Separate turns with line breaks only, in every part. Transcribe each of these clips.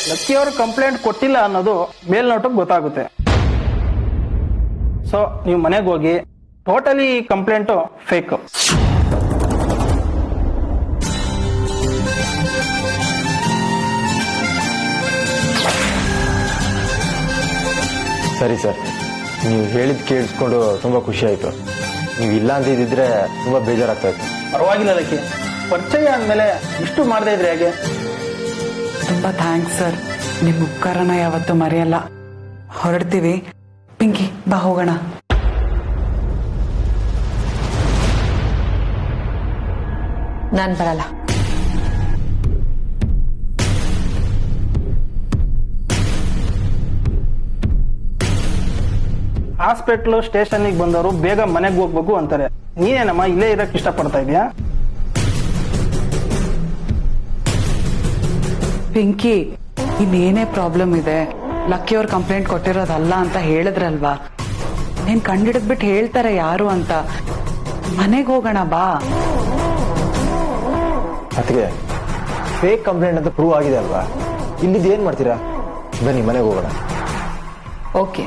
Lucky ಅವರು complaint ಕೊಟ್ಟಿಲ್ಲ ಅನ್ನೋದು ಮೇಲ್ನೋಟಕ್ಕೆ ಗೊತ್ತಾಗುತ್ತೆ. ಸೊ ನೀವು ಮನೆಗೆ ಹೋಗಿ ಟೋಟಲಿ ಕಂಪ್ಲೇಂಟು ಫೇಕ್.
ಸರಿ ಸರ್, ನೀವು ಹೇಳಿದ್ ಕೇಳಿಸ್ಕೊಂಡು ತುಂಬಾ ಖುಷಿ ಆಯ್ತು. ನೀವು ಇಲ್ಲ ಅಂದಿದ್ರೆ ತುಂಬಾ ಬೇಜಾರಾಗ್ತಾ ಇತ್ತು.
ಪರವಾಗಿಲ್ಲ ಲಕ್ಕಿ, ಪರಿಚಯ ಅಂದಮೇಲೆ ಇಷ್ಟು ಮಾಡದೇ ಇದ್ರೆ ಹೇಗೆ?
ತುಂಬಾ ಥ್ಯಾಂಕ್ಸ್ ಸರ್, ನಿಮ್ಮ ಉಪಕಾರನ ಯಾವತ್ತೂ ಮರೆಯಲ್ಲ. ಹೊರಡ್ತೀವಿ. ಪಿಂಕಿ ಬಾ ಹೋಗೋಣ.
ನಾನ್ ಬರಲ್ಲ.
ಹಾಸ್ಪಿಟ್ಲು ಸ್ಟೇಷನ್ಗೆ ಬಂದವರು ಬೇಗ ಮನೆಗೆ ಹೋಗ್ಬೇಕು ಅಂತಾರೆ. ನೀನೇನಮ್ಮ ಇಲ್ಲೇ ಇರಕ್ ಇಷ್ಟಪಡ್ತಾ ಇದೀಯಾ?
ಪಿಂಕಿ, ಇನ್ನೇನೇ ಪ್ರಾಬ್ಲಮ್ ಇದೆ, ಲಕ್ಕಿ ಅವ್ರ ಕಂಪ್ಲೇಂಟ್ ಕೊಟ್ಟಿರೋದಲ್ಲ ಅಂತ ಹೇಳಿದ್ರಲ್ವಾ. ನೀನ್ ಕಂಡಿಡಿದ್ಬಿಟ್ಟು ಹೇಳ್ತಾರೆ ಯಾರು ಅಂತ. ಮನೆಗೆ ಹೋಗೋಣ ಬಾ.
ಅದಕ್ಕೆ ಫೇಕ್ ಕಂಪ್ಲೇಂಟ್ ಅಂತ ಪ್ರೂವ್ ಆಗಿದೆ ಅಲ್ವಾ, ಇಲ್ಲಿದ್ದು ಏನ್ ಮಾಡ್ತೀರಾ? ಬನ್ನಿ ಮನೆಗೆ ಹೋಗೋಣ.
ಓಕೆ,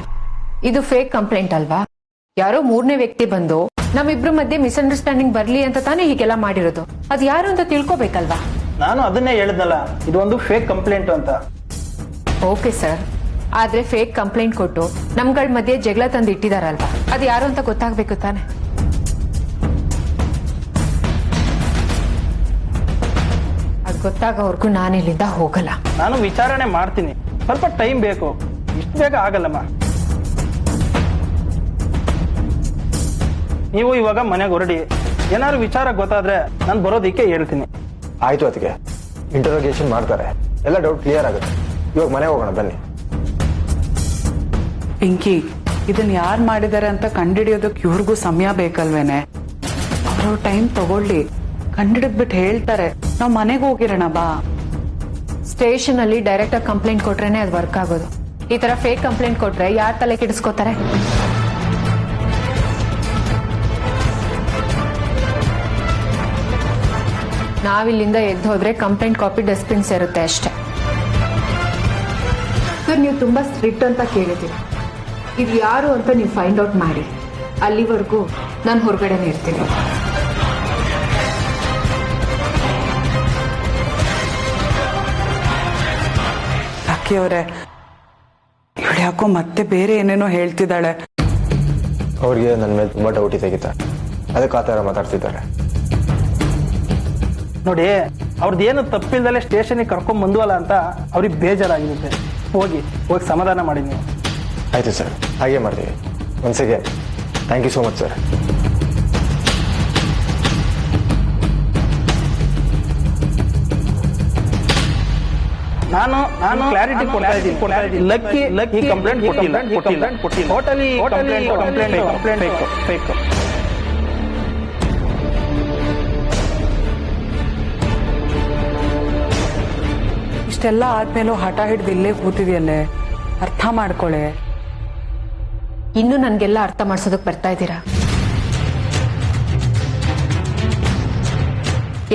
ಇದು ಫೇಕ್ ಕಂಪ್ಲೇಂಟ್ ಅಲ್ವಾ? ಯಾರೋ ಮೂರನೇ ವ್ಯಕ್ತಿ ಬಂದು ನಮ್ಮಿಬ್ರು ಮಧ್ಯೆ ಮಿಸ್ಅಂಡರ್ಸ್ಟ್ಯಾಂಡಿಂಗ್ ಬರ್ಲಿ ಅಂತ ತಾನೇ ಹೀಗೆಲ್ಲ ಮಾಡಿರೋದು. ಅದು ಯಾರು ಅಂತ ತಿಳ್ಕೊಬೇಕಲ್ವಾ?
ನಾನು ಅದನ್ನೇ ಹೇಳಿದ್ನಲ್ಲ, ಇದು ಒಂದು ಫೇಕ್ ಕಂಪ್ಲೇಂಟ್ ಅಂತ.
ಓಕೆ ಸರ್, ಆದ್ರೆ ಫೇಕ್ ಕಂಪ್ಲೇಂಟ್ ಕೊಟ್ಟು ನಮ್ಗಳ ಮಧ್ಯೆ ಜಗಳ ತಂದು ಇಟ್ಟಿದಾರಲ್ವಾ, ಅದು ಯಾರು ಅಂತ ಗೊತ್ತಾಗ್ಬೇಕು ತಾನೆ. ಅದು ಗೊತ್ತಾಗೋವರೆಗೂ ನಾನು ಇಲ್ಲಿಂದ ಹೋಗಲ್ಲ.
ನಾನು ವಿಚಾರಣೆ ಮಾಡ್ತೀನಿ, ಸ್ವಲ್ಪ ಟೈಮ್ ಬೇಕು, ಇಷ್ಟು ಬೇಗ ಆಗಲ್ಲಮ್ಮ. ನೀವು ಇವಾಗ ಮನೆಗೆ ಹೊರಡಿ. ಏನಾದ್ರು ವಿಚಾರ ಗೊತ್ತಾದ್ರೆ ನಾನು ಬರೋದಿಕ್ಕೆ ಹೇಳ್ತೀನಿ.
ಆಯ್ತು, ಅದಕ್ಕೆ ಇಂಟರೋಗೇಷನ್ ಮಾಡ್ತಾರೆ, ಎಲ್ಲ ಡೌಟ್ ಕ್ಲಿಯರ್ ಆಗುತ್ತೆ. ಇವಾಗ ಮನೆಗೆ ಹೋಗೋಣ ಬನ್ನಿ.
ಪಿಂಕಿ, ಇದನ್ನ ಯಾರು ಮಾಡಿದ್ದಾರೆ ಅಂತ ಕಂಡಿಡಿಯೋದಕ್ಕೆ ಇವ್ರಿಗೂ ಸಮಯ ಬೇಕಲ್ವೇನೆ? ಅವ್ರ ಟೈಮ್ ತಗೊಳ್ಳಿ, ಕಂಡಿಡಿದ್ಬಿಟ್ಟು ಹೇಳ್ತಾರೆ. ನಾವ್ ಮನೆಗೆ ಹೋಗಿರೋಣ ಬಾ.
ಸ್ಟೇಷನ್ ಅಲ್ಲಿ ಡೈರೆಕ್ಟ್ ಆಗಿ ಕಂಪ್ಲೇಂಟ್ ಕೊಟ್ರೇನೆ ಅದು ವರ್ಕ್ ಆಗೋದು. ಈ ತರ ಫೇಕ್ ಕಂಪ್ಲೇಂಟ್ ಕೊಟ್ರೆ ಯಾರ್ ತಲೆ ಕೆಡಿಸ್ಕೋತಾರೆ? ನಾವಿಲ್ಲಿಂದ ಎದ್ದು ಹೋದ್ರೆ ಕಂಪ್ಲೇಂಟ್ ಕಾಪಿ ಡಸ್ಟ್ಬಿನ್ ಸೇರುತ್ತೆ ಅಷ್ಟೇ. ಸರ್, ನೀವು ತುಂಬಾ ಸ್ಟ್ರಿಕ್ಟ್ ಅಂತ ಕೇಳಿದ್ದೀರಿ. ಇದು ಯಾರು ಅಂತ ನೀವು ಫೈಂಡ್ ಔಟ್ ಮಾಡಿ. ಅಲ್ಲಿವರೆಗೂ ನಾನು ಹೊರಗಡೆನೇ ಇರ್ತೀನಿ.
ಲಕ್ಕಿ ಅವರೇ, ಇವಳು ಯಾಕೋ ಮತ್ತೆ ಬೇರೆ ಏನೇನೋ ಹೇಳ್ತಿದ್ದಾಳೆ.
ಅವ್ರಿಗೆ ನನ್ನ ಮೇಲೆ ತುಂಬಾ ಡೌಟ್ ತೆಗಿತಾ, ಅದಕ್ಕೆ ಆ ಥರ ಮಾತಾಡ್ತಿದ್ದಾರೆ.
ನೋಡಿ, ಅವ್ರದ್ದೇನು ತಪ್ಪಿಲ್ದಲೆ ಸ್ಟೇಷನ್ಗೆ ಕರ್ಕೊಂಡ್ ಬಂದ್ವಲ್ಲ ಅಂತ ಅವ್ರಿಗೆ ಬೇಜಾರಾಗಿರುತ್ತೆ. ಹೋಗಿ ಸಮಾಧಾನ ಮಾಡಿ ನೀವು.
ಆಯ್ತು ಸರ್, ಹಾಗೆ ಮಾಡ್ತೀವಿ. ಒನ್ಸಿಗೆ thank you so much sir.
ನಾನು ಕ್ಲಾರಿಟಿ ಕೊಡ್ತಾ ಇದ್ದೀನಿ. ಲಕ್ಕಿ ಕಂಪ್ಲೇಂಟ್ ಕೊಟ್ಟಿಲ್ಲ. Totally complaint fake.
ಇಷ್ಟೆಲ್ಲ ಆದ್ಮೇಲೂ ಹಠ ಹಿಡ್ದು ಇಲ್ಲೇ ಕೂತಿದ್ಯಲ್ಲೇ, ಅರ್ಥ ಮಾಡ್ಕೊಳೆ.
ಇನ್ನು ನನ್ಗೆಲ್ಲ ಅರ್ಥ ಮಾಡ್ಸೋದಕ್ ಬರ್ತಾ ಇದ್ದೀರಾ?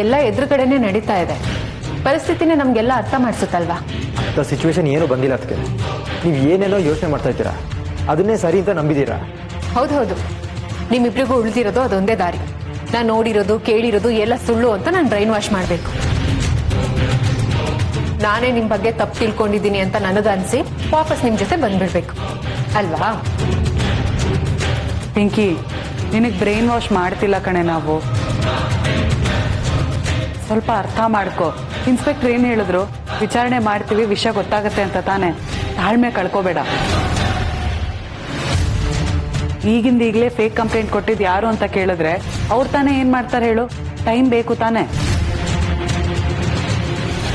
ಎಲ್ಲ ಎದುರುಗಡೆನೆ ನಡೀತಾ ಇದೆ. ಪರಿಸ್ಥಿತಿನೇ ನಮ್ಗೆಲ್ಲ ಅರ್ಥ ಮಾಡಿಸುತ್ತಲ್ವಾ?
ಸಿಚುವೇಶನ್ ಏನು ಬಂದಿಲ್ಲ ಅದಕ್ಕೆ. ನೀವು ಏನೇನೋ ಯೋಚನೆ ಮಾಡ್ತಾ ಇದ್ದೀರಾ, ಅದನ್ನೇ ಸರಿ ಅಂತ ನಂಬಿದ್ದೀರಾ.
ಹೌದು, ನಿಮ್ಮಿಬ್ರಿಗೂ ಉಳಿದಿರೋದು ಅದೊಂದೇ ದಾರಿ. ನಾನು ನೋಡಿರೋದು ಕೇಳಿರೋದು ಎಲ್ಲ ಸುಳ್ಳು ಅಂತ ನಾನು ಬ್ರೈನ್ ವಾಶ್ ಮಾಡಬೇಕು. ನಾನೇ ನಿಮ್ ಬಗ್ಗೆ ತಪ್ಪು ತಿಳ್ಕೊಂಡಿದ್ದೀನಿ ಅಂತ ನನಗನ್ಸಿ ವಾಪಸ್ ನಿಮ್ ಜೊತೆ ಬಂದ್ಬಿಡ್ಬೇಕು ಅಲ್ವಾ?
ಪಿಂಕಿ, ನಿನಗೆ ಬ್ರೈನ್ ವಾಶ್ ಮಾಡ್ತಿಲ್ಲ ಕಣೆ ನಾವು. ಸ್ವಲ್ಪ ಅರ್ಥ ಮಾಡ್ಕೊ. ಇನ್ಸ್ಪೆಕ್ಟರ್ ಏನ್ ಹೇಳಿದ್ರು? ವಿಚಾರಣೆ ಮಾಡ್ತೀವಿ, ವಿಷಯ ಗೊತ್ತಾಗತ್ತೆ ಅಂತ ತಾನೆ. ತಾಳ್ಮೆ ಕಳ್ಕೋಬೇಡ. ಈಗಿಂದ ಈಗಲೇ ಫೇಕ್ ಕಂಪ್ಲೇಂಟ್ ಕೊಟ್ಟಿದ್ ಯಾರು ಅಂತ ಕೇಳಿದ್ರೆ ಅವ್ರು ತಾನೇ ಏನ್ ಮಾಡ್ತಾರೆ ಹೇಳು? ಟೈಮ್ ಬೇಕು ತಾನೆ.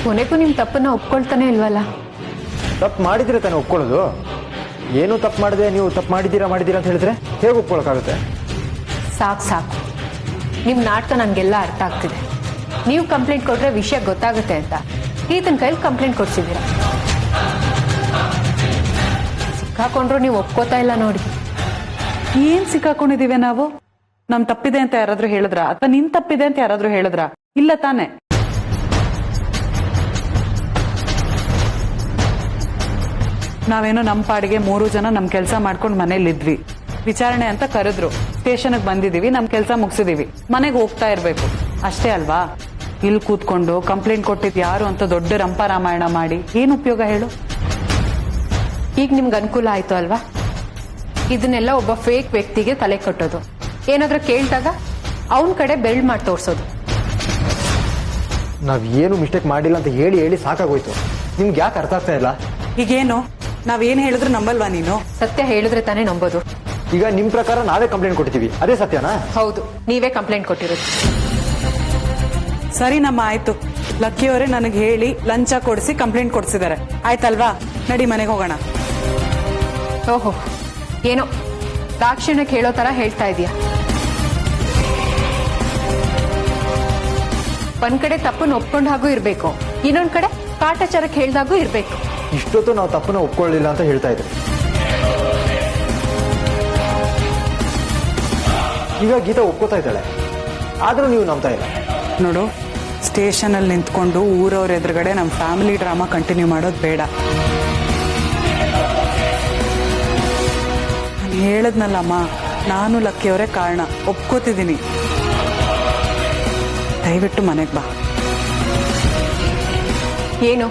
ಕೊನೆಗೂ ನಿಮ್ ತಪ್ಪನ್ನ ಒಪ್ಕೊಳ್ತಾನೆ ಇಲ್ವಲ್ಲ?
ತಪ್ಪು ಮಾಡಿದ್ರೆ ತಾನೇ ಒಪ್ಕೊಳ್ಳೋದು. ಏನು ತಪ್ಪು ಮಾಡಿದೆ, ನೀವು ತಪ್ಪು ಮಾಡಿದ್ದೀರಾ ಅಂತ ಹೇಳಿದ್ರೆ ಹೇಗೆ ಒಪ್ಕೊಳಕ್ಕಾಗುತ್ತೆ?
ಸಾಕು, ನಿಮ್ ನಾಟಕ ನನ್ಗೆಲ್ಲ ಅರ್ಥ ಆಗ್ತಿದೆ. ನೀವು ಕಂಪ್ಲೇಂಟ್ ಕೊಟ್ರೆ ವಿಷಯ ಗೊತ್ತಾಗುತ್ತೆ ಅಂತ ಈತನ ಕೈಲಿ ಕಂಪ್ಲೇಂಟ್ ಕೊಡ್ಸಿದ್ದೀರಾ. ಸಿಕ್ಕಾಕೊಂಡ್ರು ನೀವು ಒಪ್ಕೋತಾ ಇಲ್ಲ ನೋಡಿ.
ಏನ್ ಸಿಕ್ಕಾಕೊಂಡಿದೀವಿ ನಾವು? ನಮ್ ತಪ್ಪಿದೆ ಅಂತ ಯಾರಾದ್ರೂ ಹೇಳಿದ್ರ? ಅಥವಾ ನಿನ್ ತಪ್ಪಿದೆ ಅಂತ ಯಾರಾದ್ರೂ ಹೇಳಿದ್ರ? ಇಲ್ಲ ತಾನೆ. ನಾವೇನೋ ನಮ್ಮ ಪಾಡಿಗೆ 3 ಜನ ನಮ್ ಕೆಲಸ ಮಾಡ್ಕೊಂಡು ಮನೇಲಿದ್ವಿ. ವಿಚಾರಣೆ ಅಂತ ಕರೆದ್ರು, ಸ್ಟೇಷನ್ಗೆ ಬಂದಿದೀವಿ, ನಮ್ ಕೆಲಸ ಮುಗಿಸಿದೀವಿ, ಮನೆಗೆ ಹೋಗ್ತಾ ಇರ್ಬೇಕು ಅಷ್ಟೇ ಅಲ್ವಾ? ಇಲ್ಲಿ ಕೂತ್ಕೊಂಡು ಕಂಪ್ಲೇಂಟ್ ಕೊಟ್ಟಿದ್ ಯಾರು ಅಂತ ದೊಡ್ಡ ರಂಪ ರಾಮಾಯಣ ಮಾಡಿ ಏನ್ ಉಪಯೋಗ ಹೇಳು?
ಈಗ ನಿಮ್ಗೆ ಅನುಕೂಲ ಆಯ್ತು ಅಲ್ವಾ? ಇದನ್ನೆಲ್ಲ ಒಬ್ಬ ಫೇಕ್ ವ್ಯಕ್ತಿಗೆ ತಲೆ ಕಟ್ಟೋದು, ಏನಾದ್ರೂ ಕೇಳಿದಾಗ ಅವನ ಕಡೆ ಬೆಲ್ಡ್ ಮಾಡಿ ತೋರ್ಸೋದು.
ನಾವ್ ಏನು ಮಿಸ್ಟೇಕ್ ಮಾಡಿಲ್ಲ ಅಂತ ಹೇಳಿ ಹೇಳಿ ಸಾಕಾಗೋಯ್ತು. ನಿಮ್ಗೆ ಯಾಕೆ ಅರ್ಥ ಆಗ್ತಾ ಇಲ್ಲ?
ಈಗೇನು ನಾವೇನ್ ಹೇಳಿದ್ರು ನಂಬಲ್ವಾ ನೀನು?
ಸತ್ಯ ಹೇಳಿದ್ರೆ ತಾನೇ ನಂಬೋದು.
ಈಗ ನಿಮ್ ಪ್ರಕಾರ ನಾವೇ ಕಂಪ್ಲೇಂಟ್ ಕೊಡ್ತೀವಿ, ಅದೇ ಸತ್ಯನಾ?
ಹೌದು, ನೀವೇ ಕಂಪ್ಲೇಂಟ್ ಕೊಟ್ಟಿರೋದು.
ಸರಿ ನಮ್ಮ ಆಯ್ತು. ಲಕ್ಕಿಯವರೇ ನನಗೆ ಹೇಳಿ ಲಂಚ ಕೊಡಿಸಿ ಕಂಪ್ಲೇಂಟ್ ಕೊಡ್ಸಿದ್ದಾರೆ, ಆಯ್ತಲ್ವಾ? ನಡಿ ಮನೆಗೆ ಹೋಗೋಣ.
ಓಹೋ, ಏನೋ ದಾಕ್ಷಿಣ್ಯಕ್ಕೆ ಹೇಳೋ ತರ ಹೇಳ್ತಾ ಇದೀಯ. ಒಂದ್ ಕಡೆ ತಪ್ಪನ್ನು ಒಪ್ಕೊಂಡ್ ಹಾಗೂ ಇರ್ಬೇಕು, ಇನ್ನೊಂದ್ ಕಡೆ ಕಾಟಾಚಾರಕ್ಕೆ ಹೇಳ್ದಾಗೂ ಇರ್ಬೇಕು.
ಇಷ್ಟೊತ್ತು ನಾವು ತಪ್ಪನ್ನ ಒಪ್ಕೊಳ್ಳಿಲ್ಲ ಅಂತ ಹೇಳ್ತಾ ಇದ್ರಿ. ಈಗ ಗೀತಾ ಒಪ್ಕೋತಾ ಇದ್ದಾಳೆ, ಆದ್ರೂ ನೀವು ನಂಬ್ತಾ ಇಲ್ಲ.
ನೋಡು, ಸ್ಟೇಷನ್ ಅಲ್ಲಿ ನಿಂತ್ಕೊಂಡು ಊರವ್ರ ಎದುರುಗಡೆ ನಮ್ಮ ಫ್ಯಾಮಿಲಿ ಡ್ರಾಮಾ ಕಂಟಿನ್ಯೂ ಮಾಡೋದು ಬೇಡ. ನಾನು ಹೇಳದ್ನಲ್ಲಮ್ಮ, ನಾನು ಲಕ್ಕಿಯವರೇ ಕಾರಣ, ಒಪ್ಕೋತಿದ್ದೀನಿ. ದಯವಿಟ್ಟು ಮನೆಗೆ ಬಾ.
ಏನು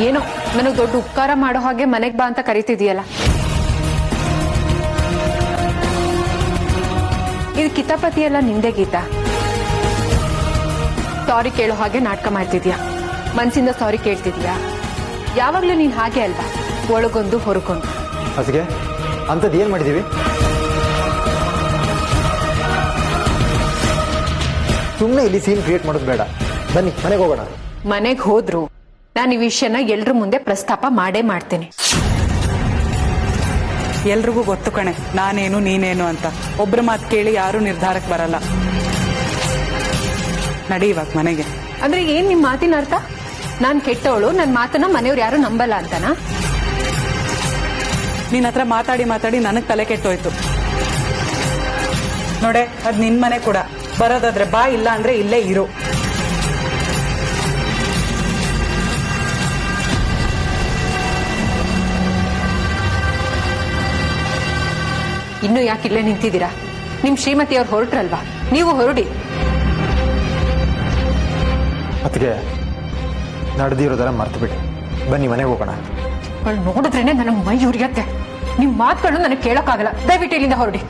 ಏನೋ ನನಗೆ ದೊಡ್ಡ ಉಪಕಾರ ಮಾಡೋ ಹಾಗೆ ಮನೆಗ್ ಬಾ ಅಂತ ಕರಿತಿದೀಯಲ್ಲ. ಇದು ಕಿತಾಪತಿ ಎಲ್ಲ ನಿಂದೆ ಗೀತಾ. ಸಾರಿ ಕೇಳೋ ಹಾಗೆ ನಾಟಕ ಮಾಡ್ತಿದ್ಯಾ, ಮನ್ಸಿಂದ ಸಾರಿ ಕೇಳ್ತಿದ್ಯಾ? ಯಾವಾಗ್ಲೂ ನೀನ್ ಹಾಗೆ ಅಲ್ವಾ, ಒಳಗೊಂದು ಹೊರಗೊಂದು.
ಅದಕ್ಕೆ ಅಂಥದ್ದು ಏನ್ ಮಾಡಿದೀವಿ? ಸುಮ್ಮನೆ ಇಲ್ಲಿ ಸೀನ್ ಕ್ರಿಯೇಟ್ ಮಾಡೋದು ಬೇಡ, ಬನ್ನಿ ಮನೆಗೆ ಹೋಗೋಣ.
ಮನೆಗ್ ಹೋದ್ರು ನಾನು ಈ ವಿಷಯನ ಎಲ್ರ ಮುಂದೆ ಪ್ರಸ್ತಾಪ ಮಾಡೇ ಮಾಡ್ತೇನೆ.
ಎಲ್ರಿಗೂ ಗೊತ್ತು ಕಣೆ ನಾನೇನು ನೀನೇನು ಅಂತ. ಒಬ್ರ ಮಾತು ಕೇಳಿ ಯಾರು ನಿರ್ಧಾರಕ್ಕೆ ಬರಲ್ಲ. ನಡಿ ಇವಾಗ ಮನೆಗೆ.
ಅಂದ್ರೆ ಏನ್ ನಿಮ್ ಮಾತಿನ ಅರ್ಥ? ನಾನ್ ಕೆಟ್ಟವಳು, ನನ್ ಮಾತನ್ನ ಮನೆಯವ್ರು ಯಾರು ನಂಬಲ್ಲ ಅಂತನಾ?
ನಿನ್ನ ಹತ್ರ ಮಾತಾಡಿ ಮಾತಾಡಿ ನನಗ್ ತಲೆ ಕೆಟ್ಟೋಯ್ತು ನೋಡೆ. ಅದ್ ನಿನ್ ಮನೆ ಕೂಡ, ಬರೋದಾದ್ರೆ ಬಾ, ಇಲ್ಲ ಅಂದ್ರೆ ಇಲ್ಲೇ ಇರು.
ಇನ್ನು ಯಾಕಿಲ್ಲೇ ನಿಂತಿದ್ದೀರಾ? ನಿಮ್ ಶ್ರೀಮತಿ ಅವ್ರು ಹೊರಟ್ರಲ್ವಾ, ನೀವು ಹೊರಡಿ.
ಅದಕ್ಕೆ ನಡೆದಿರೋದರ ಮರ್ತು ಬಿಡಿ, ಬನ್ನಿ ಮನೆಗೆ ಹೋಗೋಣ.
ನೋಡಿದ್ರೇನೆ ನನಗೆ ಮೈ ಉರಿಯತ್ತೆ. ನಿಮ್ ಮಾತುಗಳು ನನಗೆ ಕೇಳಕ್ಕಾಗಲ್ಲ, ದಯವಿಟ್ಟು ಇಲ್ಲಿಂದ ಹೊರಡಿ.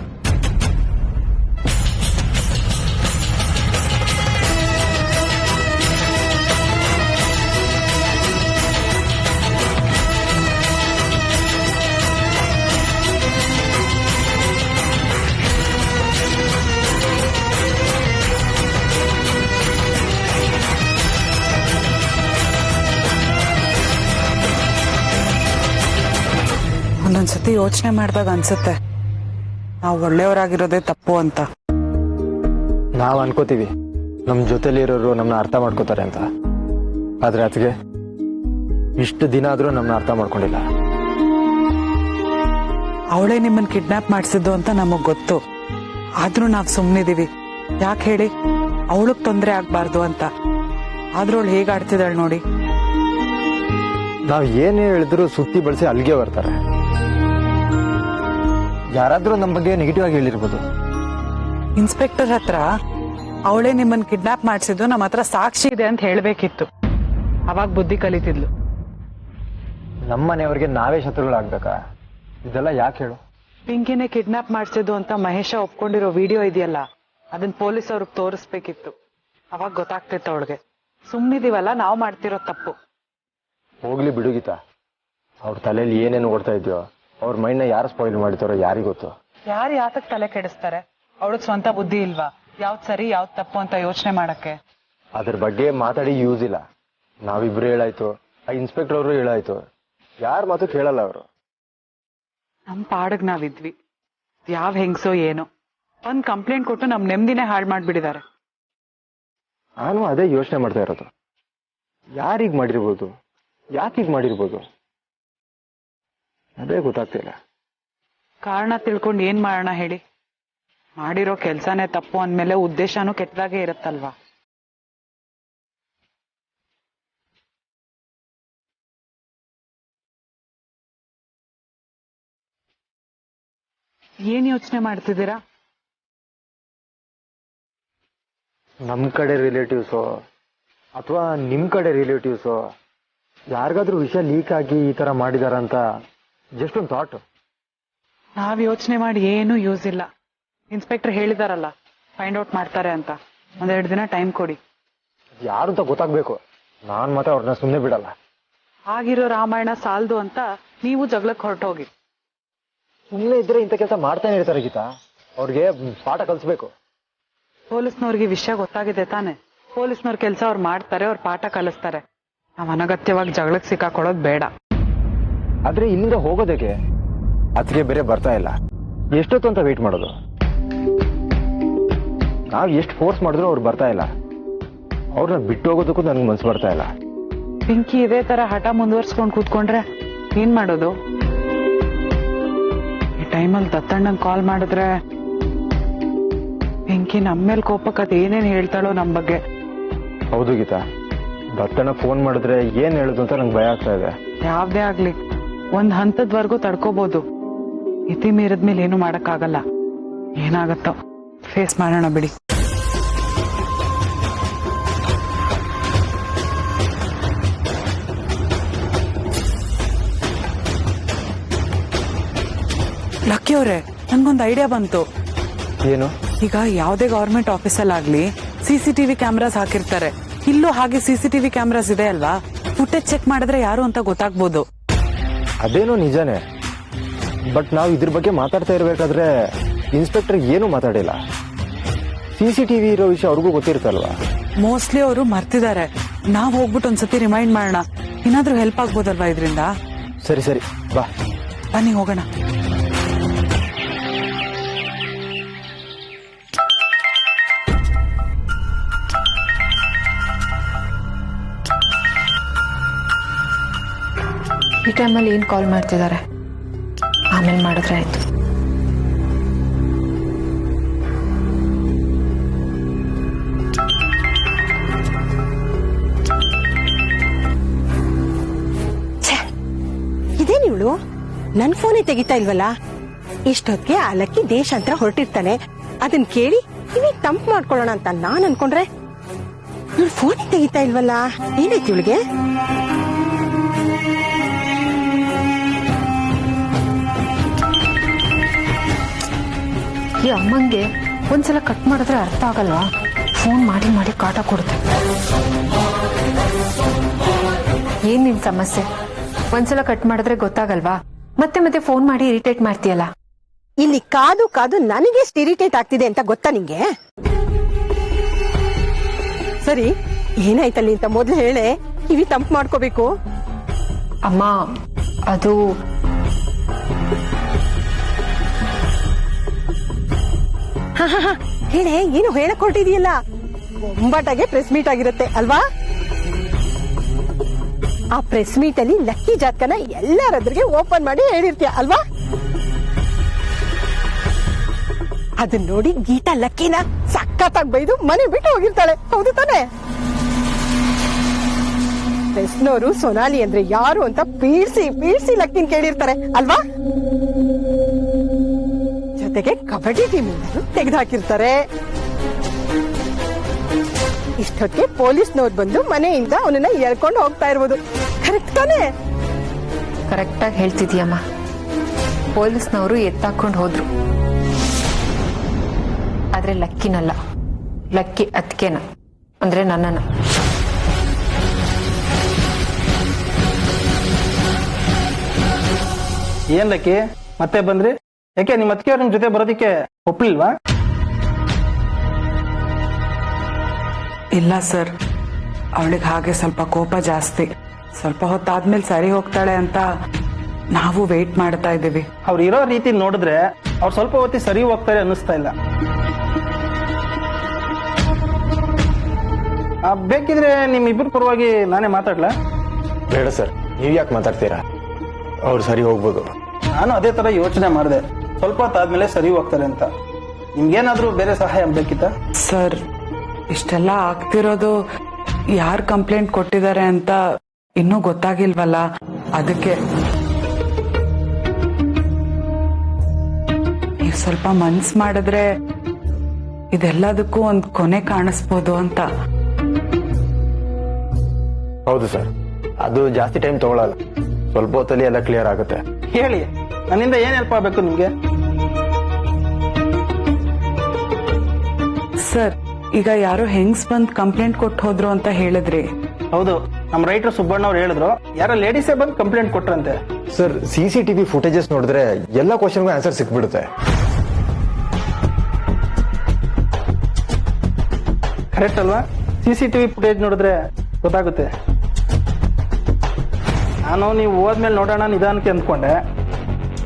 ಒಂದೊಂದ್ಸತಿ ಯೋಚನೆ ಮಾಡಿದಾಗ ಅನ್ಸುತ್ತೆ ನಾವು ಒಳ್ಳೆಯವರಾಗಿರೋದೇ ತಪ್ಪು ಅಂತ.
ನಾವು ಅನ್ಕೋತೀವಿ ನಮ್ ಜೊತೆಲಿರೋರು ನಮ್ಮನ್ನ ಅರ್ಥ ಮಾಡ್ಕೋತಾರೆ ಅಂತ, ಆದ್ರೆ ಅದಕ್ಕೆ ಇಷ್ಟು ದಿನ ಆದ್ರೂ ನಮ್ಮನ್ನ ಅರ್ಥ ಮಾಡ್ಕೊಂಡಿಲ್ಲ.
ಅವಳೇ ನಿಮ್ಮನ್ನ ಕಿಡ್ನಾಪ್ ಮಾಡಿಸಿದ್ದು ಅಂತ ನಮಗ್ ಗೊತ್ತು, ಆದ್ರೂ ನಾವ್ ಸುಮ್ನಿದೀವಿ. ಯಾಕೆ ಹೇಳಿ? ಅವಳಗ್ ತೊಂದರೆ ಆಗ್ಬಾರ್ದು ಅಂತ. ಆದ್ರೂ ಅವಳು ಹೇಗ್ ಆಡ್ತಿದ್ದಾಳೆ ನೋಡಿ.
ನಾವ್ ಏನೇ ಹೇಳಿದ್ರು ಸುತ್ತಿ ಬಳಸಿ ಅಲ್ಲಿಗೆ ಬರ್ತಾರೆ. ಯಾರಾದ್ರೂ ನಮ್ಮ ಬಗ್ಗೆ ನೆಗೆಟಿವ್ ಆಗಿ ಹೇಳಿರ್ಬೋದು.
ಇನ್ಸ್ಪೆಕ್ಟರ್ ಹತ್ರ ಅವಳೇ ನಿಮ್ಮನ್ನ ಕಿಡ್ನಾಪ್ ಮಾಡಿಸಿದ್ದು ನಮ್ಮ ಹತ್ರ ಸಾಕ್ಷಿ ಇದೆ ಅಂತ ಹೇಳ್ಬೇಕಿತ್ತು, ಅವಾಗ ಬುದ್ಧಿ ಕಲಿತಿದ್ಲು.
ನಮ್ಮ ಮನೆಯವ್ರಿಗೆ ನಾವೇ ಶತ್ರುಗಳಾಗ್ಬೇಕಾ? ಇದೆಲ್ಲ ಯಾಕೆ ಹೇಳು?
ಪಿಂಕಿನೇ ಕಿಡ್ನಾಪ್ ಮಾಡಿಸಿದ್ದು ಅಂತ ಮಹೇಶ ಒಪ್ಕೊಂಡಿರೋ ವಿಡಿಯೋ ಇದೆಯಲ್ಲ, ಅದನ್ನ ಪೊಲೀಸ್ ಅವ್ರಿಗೆ ತೋರಿಸ್ಬೇಕಿತ್ತು, ಅವಾಗ ಗೊತ್ತಾಗ್ತಿತ್ತು ಅವಳಿಗೆ. ಸುಮ್ನಿದೀವಲ್ಲ, ನಾವು ಮಾಡ್ತಿರೋ ತಪ್ಪು.
ಹೋಗ್ಲಿ ಬಿಡುಗಿತ, ಅವ್ರ ತಲೆಯಲ್ಲಿ ಏನೇನು ಓಡ್ತಾ ಇದೆಯೋ, ಅವ್ರ ಮೈಂಡ್ನ ಯಾರು ಸ್ಪಾಯಿಲ್ ಮಾಡ್ತಾರೋ ಯಾರಿಗೊತ್ತು.
ಯಾರು ಯಾತಕ್ ತಲೆ ಕೆಡಿಸ್ತಾರೆ? ಅವಳಗ್ ಸ್ವಂತ ಬುದ್ಧಿ ಇಲ್ವಾ? ಯಾವ್ದ್ ಸರಿ ಯಾವ್ದ್ ತಪ್ಪು ಅಂತ ಯೋಚನೆ ಮಾಡಕ್ಕೆ?
ಅದ್ರ ಬಗ್ಗೆ ಮಾತಾಡಿ ಯೂಸ್ ಇಲ್ಲ. ನಾವಿಬ್ರು ಹೇಳಾಯ್ತು, ಆ ಇನ್ಸ್ಪೆಕ್ಟರ್ ಅವರು ಹೇಳಾಯ್ತು, ಯಾರ ಮಾತು ಕೇಳಲ್ಲ ಅವರು.
ನಮ್ ಪಾಡಗ್ ನಾವಿದ್ವಿ, ಯಾವ್ ಹೆಂಗ್ಸೋ ಏನೋ ಒಂದ್ ಕಂಪ್ಲೇಂಟ್ ಕೊಟ್ಟು ನಮ್ ನೆಮ್ಮದಿನೇ ಹಾಳು ಮಾಡ್ಬಿಟ್ಟಿದ್ದಾರೆ.
ನಾನು ಅದೇ ಯೋಚನೆ ಮಾಡ್ತಾ ಇರೋದು, ಯಾರಿಗ್ ಮಾಡಿರ್ಬೋದು, ಯಾಕೀಗ್ ಮಾಡಿರ್ಬೋದು, ಅದೇ ಗೊತ್ತಾಗ್ತಿಲ್ಲ.
ಕಾರಣ ತಿಳ್ಕೊಂಡು ಏನ್ ಮಾಡೋಣ ಹೇಳಿ? ಮಾಡಿರೋ ಕೆಲ್ಸನೇ ತಪ್ಪು ಅಂದ್ಮೇಲೆ ಉದ್ದೇಶನೂ ಕೆಟ್ಟದಾಗೆ ಇರುತ್ತಲ್ವಾ? ಏನ್ ಯೋಚನೆ ಮಾಡ್ತಿದ್ದೀರಾ?
ನಮ್ಮ ಕಡೆ ರಿಲೇಟಿವ್ಸು ಅಥವಾ ನಿಮ್ಮ ಕಡೆ ರಿಲೇಟಿವ್ಸು ಯಾರಿಗಾದ್ರೂ ವಿಷಯ ಲೀಕ್ ಆಗಿ ಈ ಥರ ಮಾಡಿದಾರಂತ ಜಸ್ಟ್ ಒಂದು ಥಾಟ್.
ನಾವ್ ಯೋಚನೆ ಮಾಡಿ ಏನೂ ಯೂಸ್ ಇಲ್ಲ. ಇನ್ಸ್ಪೆಕ್ಟರ್ ಹೇಳಿದಾರಲ್ಲ ಫೈಂಡ್ ಔಟ್ ಮಾಡ್ತಾರೆ ಅಂತ. 1-2 ದಿನ ಟೈಮ್ ಕೊಡಿ.
ಯಾರು ಅಂತ ಗೊತ್ತಾಗ್ಬೇಕು. ನಾನು ಮತ್ತೆ ಅವ್ರನ್ನ ಸುಮ್ಮನೆ ಬಿಡಲ್ಲ.
ಆಗಿರೋ ರಾಮಾಯಣ ಸಾಲ್ದು ಅಂತ ನೀವು ಜಗಳಕ್ಕೆ ಹೊರಟೋಗಿ.
ಸುಮ್ಮನೆ ಇದ್ರೆ ಇಂಥ ಕೆಲಸ ಮಾಡ್ತಾನೆ ಇರ್ತಾರೆ ಗೀತಾ. ಅವ್ರಿಗೆ ಪಾಠ ಕಲಿಸ್ಬೇಕು.
ಪೊಲೀಸ್ನವ್ರಿಗೆ ವಿಷಯ ಗೊತ್ತಾಗಿದೆ ತಾನೆ. ಪೊಲೀಸ್ನವ್ರ ಕೆಲಸ ಅವ್ರು ಮಾಡ್ತಾರೆ, ಅವ್ರ ಪಾಠ ಕಲಿಸ್ತಾರೆ. ನಾವ್ ಅನಗತ್ಯವಾಗಿ ಜಗಳಕ್ಕೆ ಸಿಕ್ಕಾಕೊಳ್ಳೋದು ಬೇಡ.
ಆದ್ರೆ ಇಲ್ಲಿಂದ ಹೋಗೋದಕ್ಕೆ ಅದಕ್ಕೆ ಬೇರೆ ಬರ್ತಾ ಇಲ್ಲ. ಎಷ್ಟೊತ್ತು ಅಂತ ವೇಟ್ ಮಾಡೋದು? ನಾವು ಎಷ್ಟು ಫೋರ್ಸ್ ಮಾಡಿದ್ರು ಅವ್ರು ಬರ್ತಾ ಇಲ್ಲ. ಅವ್ರನ್ನ ಬಿಟ್ಟು ಹೋಗೋದಕ್ಕೂ ನನ್ಗೆ ಮನ್ಸು ಬರ್ತಾ ಇಲ್ಲ.
ಪಿಂಕಿ ಇದೇ ತರ ಹಠ ಮುಂದುವರ್ಸ್ಕೊಂಡ್ ಕೂತ್ಕೊಂಡ್ರೆ ಏನ್ ಮಾಡೋದು? ಈ ಟೈಮಲ್ಲಿ ದತ್ತಣ್ಣಂಗ್ ಕಾಲ್ ಮಾಡಿದ್ರೆ ಪಿಂಕಿ ನಮ್ಮೇಲ್ ಕೋಪಕ್ಕೆ ಏನೇನ್ ಹೇಳ್ತಾಳೋ ನಮ್ ಬಗ್ಗೆ.
ಹೌದು ಗೀತಾ, ದತ್ತಣ್ಣ ಫೋನ್ ಮಾಡಿದ್ರೆ ಏನ್ ಹೇಳುದು ಅಂತ ನಂಗೆ ಭಯ ಆಗ್ತಾ ಇದೆ.
ಯಾವ್ದೇ ಆಗ್ಲಿ ಒಂದ್ ಹಂತದ್ವರೆಗೂ ತಡ್ಕೋಬಹುದು. ಇತಿ ಮೀರದ್ಮೇಲೆ ಏನು ಮಾಡಕ್ಕಾಗಲ್ಲ. ಏನಾಗತ್ತೋ ಫೇಸ್ ಮಾಡೋಣ ಬಿಡಿ. ಲಕ್ಕಿ ಅವ್ರೆ, ನನ್ಗೊಂದು ಐಡಿಯಾ ಬಂತು.
ಏನು?
ಈಗ ಯಾವ್ದೇ ಗವರ್ಮೆಂಟ್ ಆಫೀಸಲ್ಲಾಗ್ಲಿ CCTV ಕ್ಯಾಮ್ರಾಸ್ ಹಾಕಿರ್ತಾರೆ. ಇಲ್ಲೂ ಹಾಗೆ CCTV ಕ್ಯಾಮ್ರಾಸ್ ಇದೆ ಅಲ್ವಾ? ಫುಟೇಜ್ ಚೆಕ್ ಮಾಡಿದ್ರೆ ಯಾರು ಅಂತ ಗೊತ್ತಾಗ್ಬೋದು.
ಅದೇನೋ ನಿಜಾನೇ. ಬಟ್ ನಾವು ಇದ್ರ ಬಗ್ಗೆ ಮಾತಾಡ್ತಾ ಇರ್ಬೇಕಾದ್ರೆ ಇನ್ಸ್ಪೆಕ್ಟರ್ ಏನು ಮಾತಾಡಿಲ್ಲ. CCTV ಇರೋ ವಿಷಯ ಅವ್ರಿಗೂ ಗೊತ್ತಿರುತ್ತಲ್ವಾ?
ಮೋಸ್ಟ್ಲಿ ಅವರು ಮರ್ತಿದ್ದಾರೆ. ನಾವ್ ಹೋಗ್ಬಿಟ್ಟು ಒಂದ್ಸತಿ ರಿಮೈಂಡ್ ಮಾಡೋಣ. ಏನಾದ್ರೂ ಹೆಲ್ಪ್ ಆಗ್ಬೋದಲ್ವಾ ಇದರಿಂದ?
ಸರಿ ಸರಿ ಬಾ,
ಬನ್ನಿ ಹೋಗೋಣ.
ಈ ಟೈಮಲ್ಲಿ ಏನ್ ಕಾಲ್ ಮಾಡ್ತಿದ್ದಾರೆ? ಆಮೇಲೆ ಮಾಡಿದ್ರೆ ಆಯ್ತು.
ಇದೇನು ಇವಳು ನನ್ ಫೋನೇ ತೆಗಿತಾ ಇಲ್ವಲ್ಲ? ಇಷ್ಟೊತ್ತಿಗೆ ಆ ಲಕ್ಕಿ ದೇಶಾಂತರ ಹೊರಟಿರ್ತಾನೆ. ಅದನ್ ಕೇಳಿ ಇವೇ ತಂಪ್ ಮಾಡ್ಕೊಳ್ಳೋಣ ಅಂತ ನಾನ್ ಅನ್ಕೊಂಡ್ರೆ ಇವಳು ಫೋನೇ ತೆಗಿತಾ ಇಲ್ವಲ್ಲ? ಏನಾಯ್ತು ಇವಳಿಗೆ?
ಈ ಅಮ್ಮಂಗೆ ಒಂದ್ಸಲ ಕಟ್ ಮಾಡಿದ್ರೆ ಅರ್ಥ ಆಗಲ್ವಾ? ಫೋನ್ ಮಾಡಿ ಮಾಡಿ ಕಾಟ ಕೊಡುತ್ತೆ. ಏನ್ ನಿನ್ ಸಮಸ್ಯೆ? ಒಂದ್ಸಲ ಕಟ್ ಮಾಡಿದ್ರೆ ಗೊತ್ತಾಗಲ್ವಾ? ಮತ್ತೆ ಮತ್ತೆ ಫೋನ್ ಮಾಡಿ ಇರಿಟೇಟ್ ಮಾಡ್ತೀಯಲ್ಲ.
ಇಲ್ಲಿ ಕಾದು ಕಾದು ನನಗೆ ಇರಿಟೇಟ್ ಆಗ್ತಿದೆ ಅಂತ ಗೊತ್ತಾ ನಿಂಗೆ? ಸರಿ, ಏನಾಯ್ತಲ್ಲಿ ಅಂತ ಮೊದ್ಲು ಹೇಳೆ. ಕಿವಿ ತಂಪ್ ಮಾಡ್ಕೋಬೇಕು.
ಅಮ್ಮ, ಅದು
ಹೇಳೆ, ಏನು ಹೇಳಕ್ ಹೊರಟಿದೀಯಲ್ಲ? ಒಂಬಟಾಗೆ ಪ್ರೆಸ್ ಮೀಟ್ ಆಗಿರುತ್ತೆ ಅಲ್ವಾ? ಆ ಪ್ರೆಸ್ ಮೀಟ್ ಅಲ್ಲಿ ಲಕ್ಕಿ ಜಾತಕನ ಎಲ್ಲರದ್ರಿಗೆ ಓಪನ್ ಮಾಡಿ ಹೇಳಿರ್ತೀಯ ಅಲ್ವಾ? ಅದನ್ನ ನೋಡಿ ಗೀತಾ ಲಕ್ಕಿನ ಸಖತ್ತಾಗಿ ಬೈದು ಮನೆ ಬಿಟ್ಟು ಹೋಗಿರ್ತಾಳೆ. ಹೌದು ತಾನೆ? ಪ್ರೆಸ್ನವರು ಸೊನಾಲಿ ಅಂದ್ರೆ ಯಾರು ಅಂತ ಪೀಡ್ಸಿ ಪೀಡ್ಸಿ ಲಕ್ಕಿನ ಕೇಳಿರ್ತಾರೆ ಅಲ್ವಾ? ಜೊತೆಗೆ ಕಬಡ್ಡಿ ಟೀಮ್ ತೆಗೆದು ಹಾಕಿರ್ತಾರೆ. ಇಷ್ಟೊತ್ತಿಗೆ ಪೊಲೀಸ್ನವ್ರು ಬಂದು ಮನೆಯಿಂದ ಅವನನ್ನ ಎಳ್ಕೊಂಡು ಹೋಗ್ತಾ ಇರ್ಬೋದು. ಕರೆಕ್ಟ್ ತಾನೆ?
ಕರೆಕ್ಟಾಗಿ ಹೇಳ್ತಿದ್ಯಮ್ಮ. ಪೊಲೀಸ್ನವರು ಎತ್ತಾಕೊಂಡು ಹೋದ್ರು. ಆದ್ರೆ ಲಕ್ಕಿನಲ್ಲ, ಲಕ್ಕಿ ಅತ್ಕೆನ, ಅಂದ್ರೆ ನನ್ನನ್ನ.
ಏನ್ ಲಕ್ಕಿ ಮತ್ತೆ ಬಂದ್ರಿ? ಯಾಕೆ ನಿಮ್ಮ ಅತ್ತಿಗೆಯವ್ರ ನಿಮ್ ಜೊತೆ ಬರೋದಿಕ್ಕೆ ಒಪ್ಲಿಲ್ವಾ?
ಇಲ್ಲ ಸರ್, ಅವಳಿಗೆ ಹಾಗೆ ಸ್ವಲ್ಪ ಕೋಪ ಜಾಸ್ತಿ. ಸ್ವಲ್ಪ ಹೊತ್ತಾದ್ಮೇಲೆ ಸರಿ ಹೋಗ್ತಾಳೆ ಅಂತ ನಾವು ವೇಟ್ ಮಾಡ್ತಾ ಇದ್ದೀವಿ.
ಅವ್ರು ಇರೋ ರೀತಿ ನೋಡಿದ್ರೆ ಅವ್ರು ಸ್ವಲ್ಪ ಹೊತ್ತಿ ಸರಿ ಹೋಗ್ತಾರೆ ಅನ್ನಿಸ್ತಾ ಇಲ್ಲ. ಬೇಕಿದ್ರೆ ನಿಮ್ ಇಬ್ಬರು ಪರವಾಗಿ ನಾನೇ ಮಾತಾಡ್ಲಾ?
ಬೇಡ ಸರ್, ನೀವ್ ಯಾಕೆ ಮಾತಾಡ್ತೀರಾ? ಅವ್ರು ಸರಿ ಹೋಗ್ಬೋದು.
ನಾನು ಅದೇ ತರ ಯೋಚನೆ ಮಾಡಿದೆ, ಸ್ವಲ್ಪ ಹೊತ್ತಾದ್ಮೇಲೆ ಸರಿ ಹೋಗ್ತಾರೆ ಅಂತ. ನಿಮ್ಗೇನಾದ್ರೂ ಬೇರೆ ಸಹಾಯ ಬೇಕಿತ್ತ?
ಸರ್, ಇಷ್ಟೆಲ್ಲ ಆಗ್ತಿರೋದು ಯಾರು ಕಂಪ್ಲೇಂಟ್ ಕೊಟ್ಟಿದ್ದಾರೆ ಅಂತ ಇನ್ನೂ ಗೊತ್ತಾಗಿಲ್ವಲ್ಲ, ಅದಕ್ಕೆ ನೀವು ಸ್ವಲ್ಪ ಮನ್ಸ್ ಮಾಡಿದ್ರೆ ಇದೆಲ್ಲದಕ್ಕೂ ಒಂದು ಕೊನೆ ಕಾಣಿಸ್ಬೋದು ಅಂತ.
ಹೌದು ಸರ್, ಅದು ಜಾಸ್ತಿ ಟೈಮ್ ತಗೊಳಲ್ಲ, ಸ್ವಲ್ಪ ಹೊತ್ತಲ್ಲಿ ಎಲ್ಲ ಕ್ಲಿಯರ್ ಆಗುತ್ತೆ.
ಹೇಳಿ, ನನ್ನಿಂದ ಏನ್ ಹೆಲ್ಪ್ ಆಗ್ಬೇಕು ನಿಮ್ಗೆ?
ಸರ್, ಈಗ ಯಾರೋ ಹೆಂಗ್ಸ್ ಬಂದ್ ಕಂಪ್ಲೇಂಟ್ ಕೊಟ್ಟು ಹೋದ್ರು ಅಂತ ಹೇಳಿದ್ರಿ.
ಹೌದು, ನಮ್ಮ ರೈಟರ್ ಸುಬ್ಬಣ್ಣ ಅವ್ರು ಹೇಳಿದ್ರು, ಯಾರೋ ಲೇಡೀಸೇ ಬಂದು ಕಂಪ್ಲೇಂಟ್ ಕೊಟ್ರಂತೆ.
ಸರ್, CCTV ಫುಟೇಜಸ್ ನೋಡಿದ್ರೆ ಎಲ್ಲ ಕ್ವಶನ್ಗೂ ಆನ್ಸರ್ ಸಿಕ್ಬಿಡುತ್ತೆ.
ಕರೆಕ್ಟ್ ಅಲ್ವಾ? CCTV ಫುಟೇಜ್ ನೋಡಿದ್ರೆ ಗೊತ್ತಾಗುತ್ತೆ. ನಾನು ನೀವು ಹೋದ್ಮೇಲೆ ನೋಡೋಣ ನಿಧಾನಕ್ಕೆ ಅಂದ್ಕೊಂಡೆ.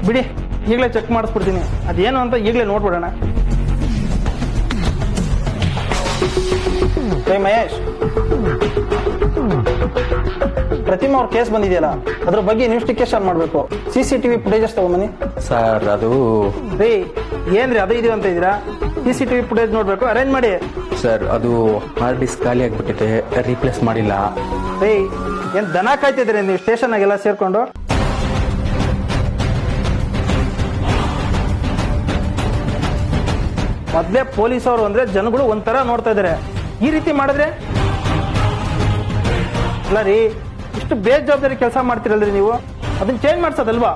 ಬಿಡಿ, ಈಗಲೇ ಚೆಕ್ ಮಾಡಿಸ್ಬಿಡ್ತೀನಿ, ಅದೇನು ಅಂತ ಈಗಲೇ ನೋಡ್ಬಿಡೋಣ. ಮಹೇಶ್, ಪ್ರತಿಮಾ ಅವ್ರ ಕೇಸ್ ಬಂದಿದೆಯಲ್ಲ, ಅದ್ರ ಬಗ್ಗೆ ಇನ್ವೆಸ್ಟಿಗೇಷನ್ ಮಾಡಬೇಕು. CCTV footages ತಗೊಂಬನ್ನಿ.
ಸರ್, ಅದು
ರೀ, ಏನ್ರಿ ಅದು ಇದು ಅಂತ ಇದ್ದೀರಾ? CCTV ಫುಟೇಜ್ ನೋಡ್ಬೇಕು, ಅರೇಂಜ್ ಮಾಡಿ.
ಸರ್, ಅದು ಹಾರ್ಡ್ ಡಿಸ್ಕ್ ಖಾಲಿ ಆಗ್ಬಿಟ್ಟಿದೆ, ರೀಪ್ಲೇಸ್ ಮಾಡಿಲ್ಲ.
ರೀ, ಏನ್ ದನ ಕಾಯ್ತಿದ್ದೀರಿ ನೀವು ಸ್ಟೇಷನ್ ಆಗೆಲ್ಲ ಸೇರ್ಕೊಂಡು? ಮೊದ್ಲೇ ಪೊಲೀಸ್ ಅವರು ಅಂದ್ರೆ ಜನಗಳು ಒಂಥರ ನೋಡ್ತಾ ಇದಾರೆ. ಈ ರೀತಿ ಮಾಡಿದ್ರೆ ಅಲ್ಲ ರೀ, ಇಷ್ಟು ಬೇಜವಾಬ್ದಾರಿ ಕೆಲಸ ಮಾಡ್ತಿರಲ್ರಿ ನೀವು, ಅದನ್ನ ಚೇಂಜ್ ಮಾಡ್ಸೋದಲ್ವಾ?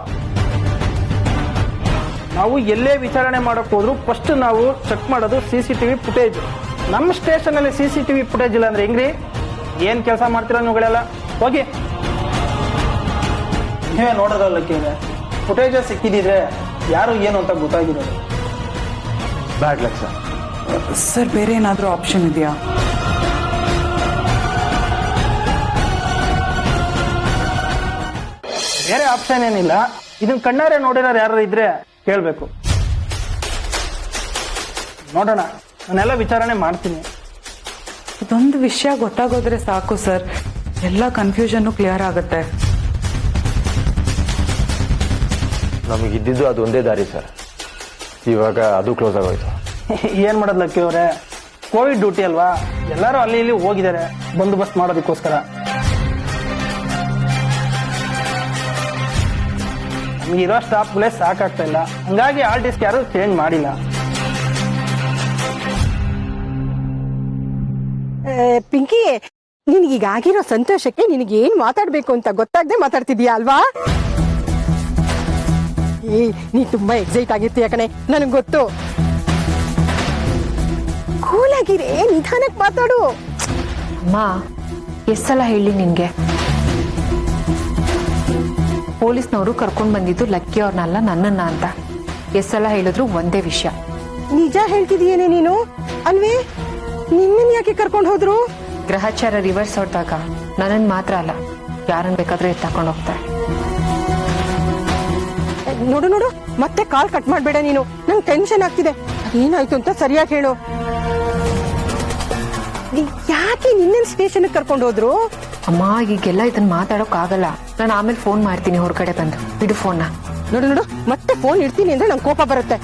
ನಾವು ಎಲ್ಲೇ ವಿಚಾರಣೆ ಮಾಡಕ್ ಹೋದ್ರು ಫಸ್ಟ್ ನಾವು ಚೆಕ್ ಮಾಡೋದು CCTV ಫುಟೇಜ್. ನಮ್ಮ ಸ್ಟೇಷನ್ ಅಲ್ಲಿ CCTV ಫುಟೇಜ್ ಇಲ್ಲ ಅಂದ್ರೆ ಹೆಂಗ್ರಿ? ಏನ್ ಕೆಲಸ ಮಾಡ್ತೀರಾ ನೀವುಗಳೆಲ್ಲ? ಹೋಗಿ, ನೀವೇ ನೋಡೋದಲ್ಲ, ಫುಟೇಜ್ ಸಿಕ್ಕಿದ್ರೆ ಯಾರು ಏನು ಅಂತ ಗೊತ್ತಾಗಿರೋದು.
Bad luck sir.
ಸರ್, ಬೇರೆ ಏನಾದ್ರೂ ಆಪ್ಷನ್ ಇದೆಯಾ?
ಬೇರೆ ಆಪ್ಷನ್ ಏನಿಲ್ಲ. ಇದನ್ನ ಕಣ್ಣಾರೆ ನೋಡಿರೋರು ಯಾರು ಇದ್ರೆ ಕೇಳ್ಬೇಕು. ನೋಡೋಣ, ನಾನೆಲ್ಲ ವಿಚಾರಣೆ ಮಾಡ್ತೀನಿ.
ಇದೊಂದು ವಿಷಯ ಗೊತ್ತಾಗೋದ್ರೆ ಸಾಕು ಸರ್, ಎಲ್ಲ ಕನ್ಫ್ಯೂಷನ್ ಕ್ಲಿಯರ್ ಆಗುತ್ತೆ.
ನಮಗಿದ್ದಿದ್ದು ಅದು ಒಂದೇ ದಾರಿ ಸರ್, ಇವಾಗ ಅದು ಕ್ಲೋಸ್ ಆಗೋಯ್ತು.
ಏನ್ ಮಾಡೋದ್ ಲಕ್ಕಿ ಅವ್ರೆ, ಕೋವಿಡ್ ಡ್ಯೂಟಿ ಅಲ್ವಾ, ಎಲ್ಲರೂ ಅಲ್ಲಿ ಇಲ್ಲಿ ಹೋಗಿದ್ದಾರೆ ಬಂದೋಬಸ್ತ್ ಮಾಡೋದಕ್ಕೋಸ್ಕರ. ನಮ್ಗಿರೋ ಸ್ಟಾಫ್ಗಳೇ ಸಾಕಾಗ್ತಾ ಇಲ್ಲ, ಹಂಗಾಗಿ ಆಲ್ ಡಿಸ್ಕ್ ಯಾರು ಚೇಂಜ್ ಮಾಡಿಲ್ಲ.
ಪಿಂಕಿ, ನಿನಗೀಗ ಆಗಿರೋ ಸಂತೋಷಕ್ಕೆ ನಿನಗೆ ಏನ್ ಮಾತಾಡ್ಬೇಕು ಅಂತ ಗೊತ್ತಾಗದೆ ಮಾತಾಡ್ತಿದ್ಯಾ ಅಲ್ವಾ? ನೀ ತುಂಬಾ ಎಕ್ಸೈಟ್ ಆಗಿರ್ತೀಯ ಕಣೆ, ನನಗ್ ಗೊತ್ತು. ಕೂಲ್ ಆಗಿರೇ, ನಿಧಾನಕ್ಕೆ ಮಾತಾಡು.
ಅಮ್ಮ, ಎಷ್ಟ್ ಸಲ ಹೇಳಿ ನಿನ್ಗೆ, ಪೊಲೀಸ್ನವರು ಕರ್ಕೊಂಡ್ ಬಂದಿದ್ದು ಲಕ್ಕಿ ಅವ್ರನ್ನಲ್ಲ ನನ್ನನ್ನ ಅಂತ. ಎಷ್ಟ್ ಸಲ ಹೇಳಿದ್ರು ಒಂದೇ ವಿಷಯ.
ನಿಜ ಹೇಳ್ತಿದೀಯೇನೆ ನೀನು ಅಲ್ವೇ? ನಿಮ್ಮನ್ ಯಾಕೆ ಕರ್ಕೊಂಡು ಹೋದ್ರು?
ಗ್ರಹಚಾರ ರಿವರ್ಸ್ ಹೊಡೆದಾಗ ನನ್ನನ್ ಮಾತ್ರ ಅಲ್ಲ, ಯಾರನ್ ಬೇಕಾದ್ರೂ ಎತ್ತಾಕೊಂಡು ಹೋಗ್ತಾರೆ.
ನೋಡು ನೋಡು, ಮತ್ತೆ ಕಾಲ್ ಕಟ್ ಮಾಡ್ಬೇಡ ನೀನು, ನಂಗೆ ಟೆನ್ಷನ್ ಆಗ್ತಿದೆ. ಏನಾಯ್ತು ಅಂತ ಸರಿಯಾಗಿ ಹೇಳು. ಯಾಕೆ ನಿನ್ನ ಸ್ಟೇಷನ್ ಕರ್ಕೊಂಡು ಹೋದ್ರು?
ಅಮ್ಮ, ಈಗೆಲ್ಲ ಇದನ್ನ ಮಾತಾಡೋಕ್ ಆಗಲ್ಲ. ನಾನು ಆಮೇಲೆ ಫೋನ್ ಮಾಡ್ತೀನಿ ಹೊರಗಡೆ ಬಂದು. ಬಿಡು ಫೋನ್ನ.
ನೋಡು ನೋಡು, ಮತ್ತೆ ಫೋನ್ ಇಡ್ತೀನಿ ಅಂದ್ರೆ ನಂಗೆ ಕೋಪ ಬರುತ್ತೆ.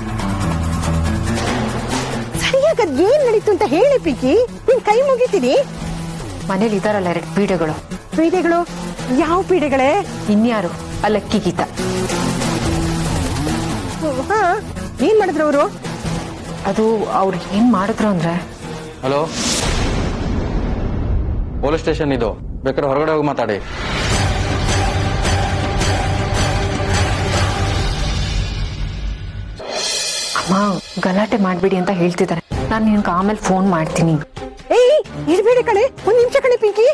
ಸರಿಯಾಗಿ ಅದ್ ಏನ್ ನಡೀತು ಅಂತ ಹೇಳಿ ಪಿಂಕಿ, ನಿನ್ ಕೈ ಮುಗಿತೀನಿ.
ಮನೇಲಿ ಇದಾರಲ್ಲ 2 ಪೀಡೆಗಳು.
ಪೀಡೆಗಳು? ಯಾವ ಪೀಡೆಗಳೇ?
ಇನ್ಯಾರು? ಆ ಲಕ್ಕಿ ಗೀತ.
ಹಾ, ಏನ್ ಮಾಡಿದ್ರು ಅವರು?
ಅದು ಅವ್ರು ಏನ್ ಮಾಡಿದ್ರು ಅಂದ್ರೆ,
ಹಲೋ, ಪೊಲೀಸ್ ಸ್ಟೇಷನ್ ಇದು, ಬೇಕಾದ್ರೆ ಹೊರಗಡೆ ಹೋಗಿ ಮಾತಾಡಿ.
ಅಮ್ಮ, ಗಲಾಟೆ ಮಾಡ್ಬಿಡಿ ಅಂತ ಹೇಳ್ತಿದ್ದಾರೆ. ನಾನು ನಿನ್ಗೆ ಆಮೇಲೆ ಫೋನ್ ಮಾಡ್ತೀನಿ.
ಏಯ್, ಇರ್ಬೇಡಿ ಕಣೆ, 1 ನಿಮಿಷ ಕಣೆ ಪಿಂಕಿ.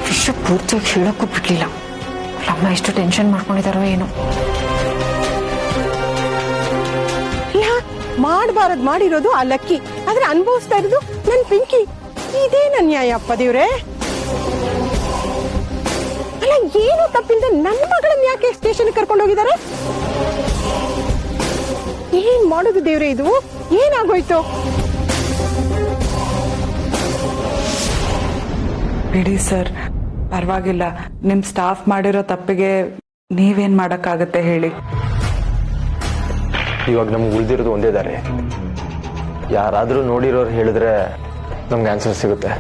ವಿಷಯ ಪೂರ್ತಿಯಾಗಿ ಹೇಳಕ್ಕೂ ಬಿಡ್ಲಿಲ್ಲ. ಅಮ್ಮ ಎಷ್ಟು ಟೆನ್ಷನ್ ಮಾಡ್ಕೊಂಡಿದಾರೋ ಏನೋ.
ಮಾಡಬಾರದ್ ಮಾಡಿರೋದು ಆ ಲಕ್ಕಿ, ಆದ್ರೆ ಅನುಭವಿಸ್ತಾ ಇರೋದು ನನ್ ಪಿಂಕಿ. ಇದೇನ ನ್ಯಾಯ ಅಪ್ಪ ದೇವ್ರೆ? ಅಲ್ಲ, ಏನು ತಪ್ಪಿಲ್ದೆ ನನ್ನ ಮಗಳನ್ನ ಯಾಕೆ ಸ್ಟೇಷನ್ ಕರ್ಕೊಂಡು ಹೋಗಿದ್ದಾರೆ? ಏನ್ ಮಾಡೋದು ದೇವ್ರೆ ಇದು? ಏನಾಗೋಯ್ತು?
ಬಿಡಿ ಸರ್, ಪರವಾಗಿಲ್ಲ. ನಿಮ್ ಸ್ಟಾಫ್ ಮಾಡಿರೋ ತಪ್ಪಿಗೆ ನೀವೇನ್ ಮಾಡಕ್ಕಾಗತ್ತೆ ಹೇಳಿ?
ಇವಾಗ ನಮ್ಗೆ ಉಳಿದಿರೋದು ಒಂದೇ ದಾರಿ. ಯಾರಾದ್ರೂ ನೋಡಿರೋರು ಹೇಳಿದ್ರೆ ನಮ್ಗೆ ಆನ್ಸರ್ ಸಿಗುತ್ತೆ.